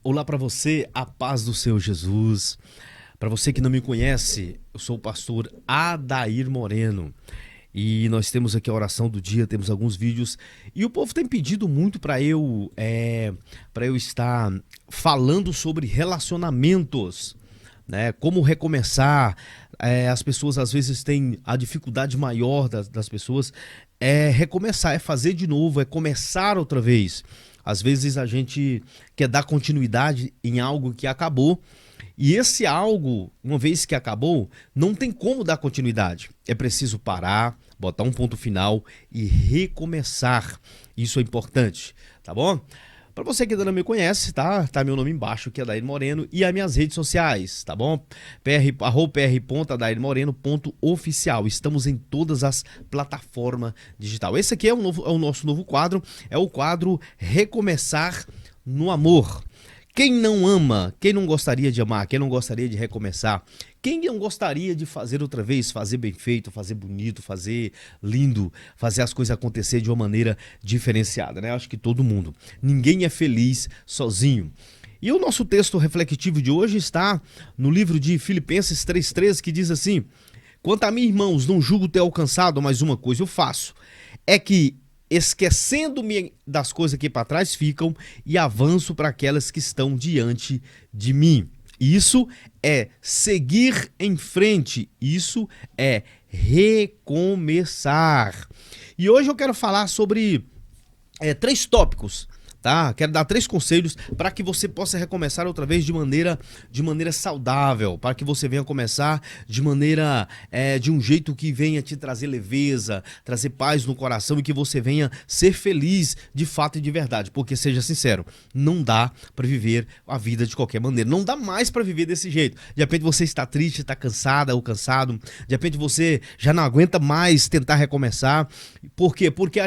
Olá para você, a paz do Senhor Jesus. Para você que não me conhece, eu sou o pastor Adair Moreno. E nós temos aqui a oração do dia, temos alguns vídeos. E o povo tem pedido muito para eu estar falando sobre relacionamentos, né? Como recomeçar. As pessoas às vezes têm a dificuldade maior das pessoas é recomeçar, é fazer de novo, é começar outra vez. Às vezes a gente quer dar continuidade em algo que acabou, e esse algo, uma vez que acabou, não tem como dar continuidade. É preciso parar, botar um ponto final e recomeçar. Isso é importante, tá bom? Para você que ainda não me conhece, tá? Tá meu nome embaixo, que é Adair Moreno, e as minhas redes sociais, tá bom? pr.adairmoreno.oficial. Estamos em todas as plataformas digitais. Esse aqui é o nosso novo quadro, é o quadro Recomeçar no Amor. Quem não ama, quem não gostaria de amar, quem não gostaria de recomeçar, quem não gostaria de fazer outra vez, fazer bem feito, fazer bonito, fazer lindo, fazer as coisas acontecer de uma maneira diferenciada, né? Acho que todo mundo. Ninguém é feliz sozinho. E o nosso texto reflexivo de hoje está no livro de Filipenses 3,13, que diz assim: quanto a mim, irmãos, não julgo ter alcançado, mas uma coisa eu faço, é que esquecendo-me das coisas que para trás ficam e avanço para aquelas que estão diante de mim. Isso é seguir em frente, isso é recomeçar. E hoje eu quero falar sobre três tópicos, tá? Quero dar três conselhos para que você possa recomeçar outra vez de maneira saudável, para que você venha começar de maneira de um jeito que venha te trazer leveza, trazer paz no coração e que você venha ser feliz de fato e de verdade. Porque, seja sincero, não dá para viver a vida de qualquer maneira, não dá mais para viver desse jeito. De repente você está triste, está cansada ou cansado, de repente você já não aguenta mais tentar recomeçar. Por quê? Porque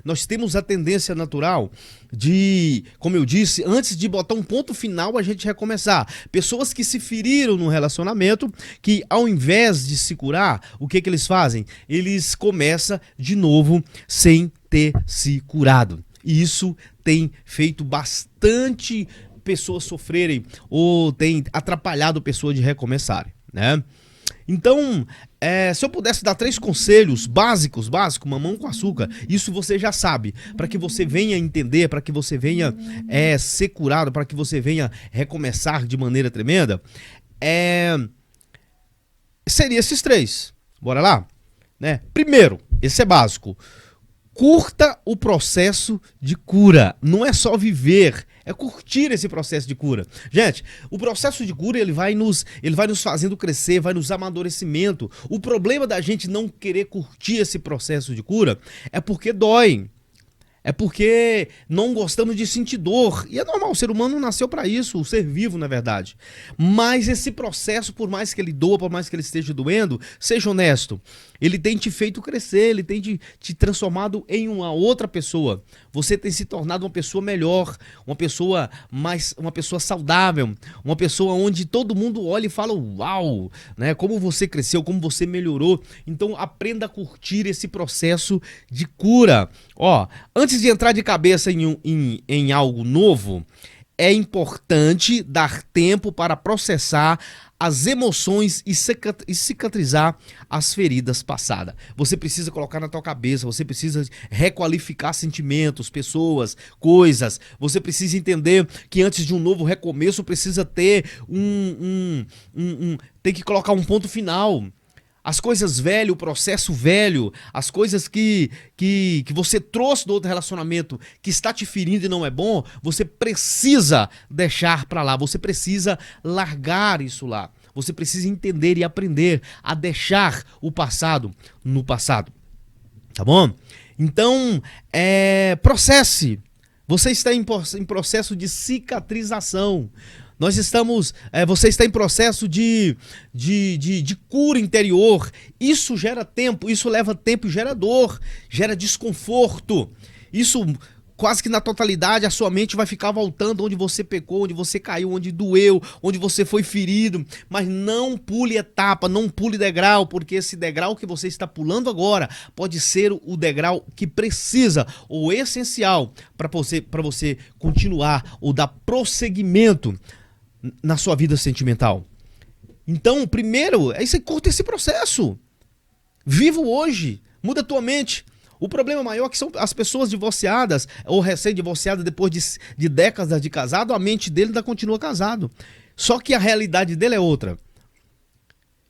nós temos a tendência natural de, como eu disse, antes de botar um ponto final, a gente recomeçar. Pessoas que se feriram no relacionamento, que ao invés de se curar, o que eles fazem? Eles começam de novo sem ter se curado. E isso tem feito bastante pessoas sofrerem ou tem atrapalhado pessoas de recomeçarem, né? Então, se eu pudesse dar três conselhos básicos, mamão com açúcar, isso você já sabe, para que você venha entender, para que você venha ser curado, para que você venha recomeçar de maneira tremenda, seria esses três. Bora lá? Né? Primeiro, esse é básico. Curta o processo de cura. Não é só viver, é curtir esse processo de cura. Gente, o processo de cura ele vai nos fazendo crescer, vai nos amadurecimento. O problema da gente não querer curtir esse processo de cura é porque dói. É porque não gostamos de sentir dor. E é normal, o ser humano nasceu para isso, o ser vivo, na verdade. Mas esse processo, por mais que ele doa, por mais que ele esteja doendo, seja honesto, ele tem te feito crescer, ele tem te transformado em uma outra pessoa. Você tem se tornado uma pessoa melhor, uma pessoa saudável, uma pessoa onde todo mundo olha e fala, uau, né? Como você cresceu, como você melhorou. Então aprenda a curtir esse processo de cura. Ó, antes de entrar de cabeça em algo novo, é importante dar tempo para processar as emoções e cicatrizar as feridas passadas. Você precisa colocar na tua cabeça, você precisa requalificar sentimentos, pessoas, coisas. Você precisa entender que antes de um novo recomeço precisa ter tem que colocar um ponto final. As coisas velhas, o processo velho, as coisas que você trouxe do outro relacionamento que está te ferindo e não é bom, você precisa deixar pra lá, você precisa largar isso lá. Você precisa entender e aprender a deixar o passado no passado. Tá bom? Então, processe. Você está em processo de cicatrização. Você está em processo de cura interior. Isso gera tempo, isso leva tempo e gera dor, gera desconforto. Isso quase que na totalidade, a sua mente vai ficar voltando onde você pecou, onde você caiu, onde doeu, onde você foi ferido. Mas não pule etapa, não pule degrau, porque esse degrau que você está pulando agora pode ser o degrau que precisa, ou essencial, para você continuar ou dar prosseguimento na sua vida sentimental. Então, primeiro, é isso aí, curta esse processo. Viva o hoje, muda a tua mente. O problema maior é que são as pessoas divorciadas ou recém-divorciadas depois de décadas de casado, a mente dele ainda continua casado. Só que a realidade dele é outra.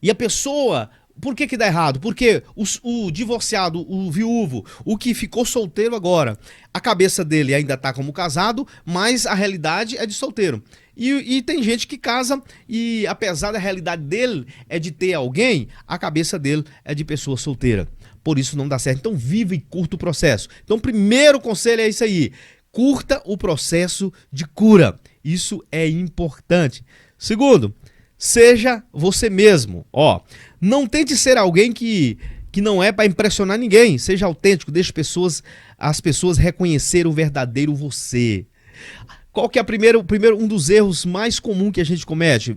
E a pessoa, por que dá errado? Porque o divorciado, o viúvo, o que ficou solteiro agora, a cabeça dele ainda tá como casado, mas a realidade é de solteiro. E tem gente que casa e apesar da realidade dele é de ter alguém, a cabeça dele é de pessoa solteira. Por isso não dá certo. Então viva e curta o processo. Então primeiro conselho é isso aí. Curta o processo de cura. Isso é importante. Segundo, seja você mesmo. Não tente ser alguém que não é para impressionar ninguém. Seja autêntico, deixe as pessoas reconhecer o verdadeiro você. Qual que é um dos erros mais comuns que a gente comete?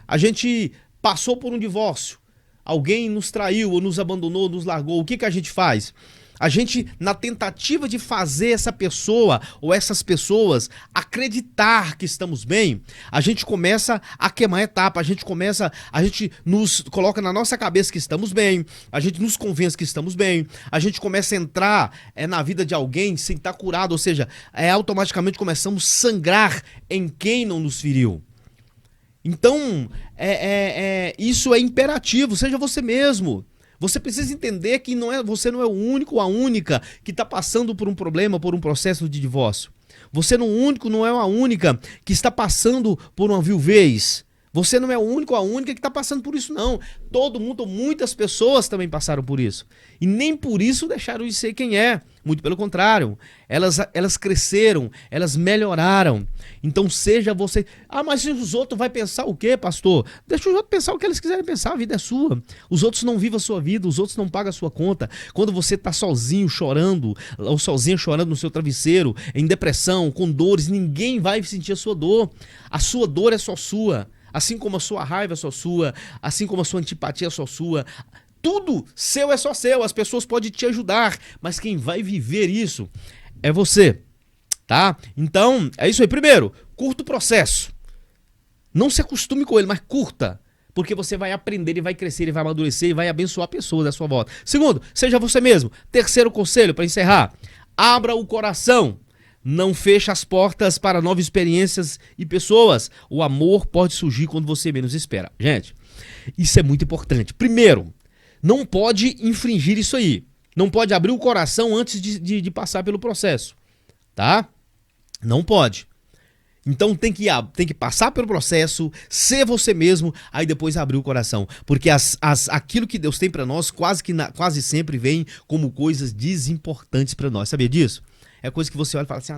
A gente passou por um divórcio. Alguém nos traiu, ou nos abandonou, nos largou. O que a gente faz? A gente, na tentativa de fazer essa pessoa ou essas pessoas acreditar que estamos bem, a gente começa a queimar etapa, a gente nos coloca na nossa cabeça que estamos bem, a gente nos convence que estamos bem, a gente começa a entrar na vida de alguém sem estar curado, ou seja, automaticamente começamos a sangrar em quem não nos feriu. Então, isso é imperativo, seja você mesmo. Você precisa entender que você não é o único ou a única que está passando por um problema, por um processo de divórcio. Você não é a única que está passando por uma viuvez. Você não é o único ou a única que está passando por isso, não. Todo mundo, muitas pessoas também passaram por isso. E nem por isso deixaram de ser quem é. Muito pelo contrário. Elas cresceram, elas melhoraram. Então seja você... mas os outros vão pensar o quê, pastor? Deixa os outros pensar o que eles quiserem pensar, a vida é sua. Os outros não vivem a sua vida, os outros não pagam a sua conta. Quando você está sozinho chorando, ou sozinha chorando no seu travesseiro, em depressão, com dores, ninguém vai sentir a sua dor. A sua dor é só sua. Assim como a sua raiva é só sua, assim como a sua antipatia é só sua, tudo seu é só seu, as pessoas podem te ajudar, mas quem vai viver isso é você, tá? Então, é isso aí. Primeiro, curta o processo. Não se acostume com ele, mas curta, porque você vai aprender e vai crescer e vai amadurecer e vai abençoar pessoas à sua volta. Segundo, seja você mesmo. Terceiro conselho, para encerrar, abra o coração. Não feche as portas para novas experiências e pessoas. O amor pode surgir quando você menos espera. Gente, isso é muito importante. Primeiro, não pode infringir isso aí. Não pode abrir o coração antes de passar pelo processo. Tá? Não pode. Então tem que passar pelo processo, ser você mesmo, aí depois abrir o coração. Porque aquilo que Deus tem para nós quase sempre vem como coisas desimportantes para nós. Sabia disso? É coisa que você olha e fala assim,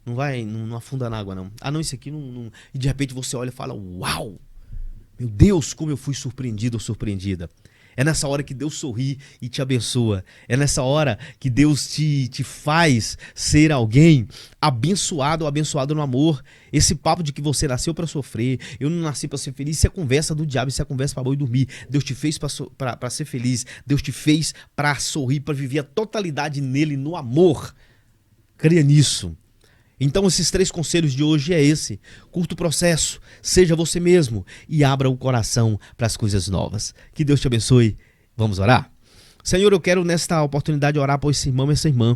não afunda na água não. Não, isso aqui não... E de repente você olha e fala, uau, meu Deus, como eu fui surpreendido ou surpreendida. É nessa hora que Deus sorri e te abençoa. É nessa hora que Deus te faz ser alguém abençoado ou abençoado no amor. Esse papo de que você nasceu para sofrer, eu não nasci para ser feliz, isso é conversa do diabo, isso é conversa para boi dormir. Deus te fez para ser feliz, Deus te fez para sorrir, para viver a totalidade nele, no amor. Creia nisso. Então esses 3 conselhos de hoje é esse. Curta o processo, seja você mesmo e abra o coração para as coisas novas. Que Deus te abençoe. Vamos orar? Senhor, eu quero nesta oportunidade orar por esse irmão e essa irmã.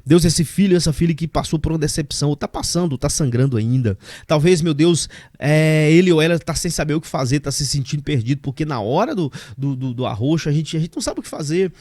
Deus, esse filho e essa filha que passou por uma decepção, ou está passando, está sangrando ainda. Talvez, meu Deus, ele ou ela está sem saber o que fazer, está se sentindo perdido, porque na hora do arroxo a gente não sabe o que fazer.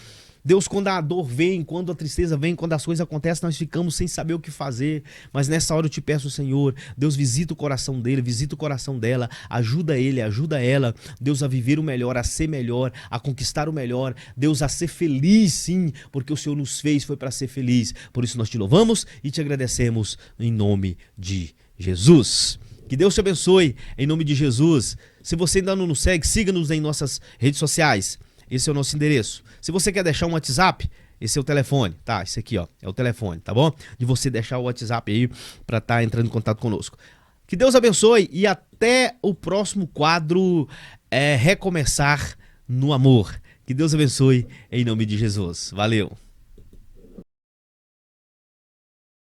Deus, quando a dor vem, quando a tristeza vem, quando as coisas acontecem, nós ficamos sem saber o que fazer. Mas nessa hora eu te peço, Senhor, Deus, visita o coração dele, visita o coração dela, ajuda ele, ajuda ela, Deus, a viver o melhor, a ser melhor, a conquistar o melhor, Deus, a ser feliz, sim, porque o Senhor nos fez, foi para ser feliz. Por isso nós te louvamos e te agradecemos em nome de Jesus. Que Deus te abençoe em nome de Jesus. Se você ainda não nos segue, siga-nos em nossas redes sociais. Esse é o nosso endereço. Se você quer deixar um WhatsApp, esse é o telefone, tá? Esse aqui, ó, é o telefone, tá bom? De você deixar o WhatsApp aí pra estar entrando em contato conosco. Que Deus abençoe e até o próximo quadro Recomeçar no Amor. Que Deus abençoe em nome de Jesus. Valeu!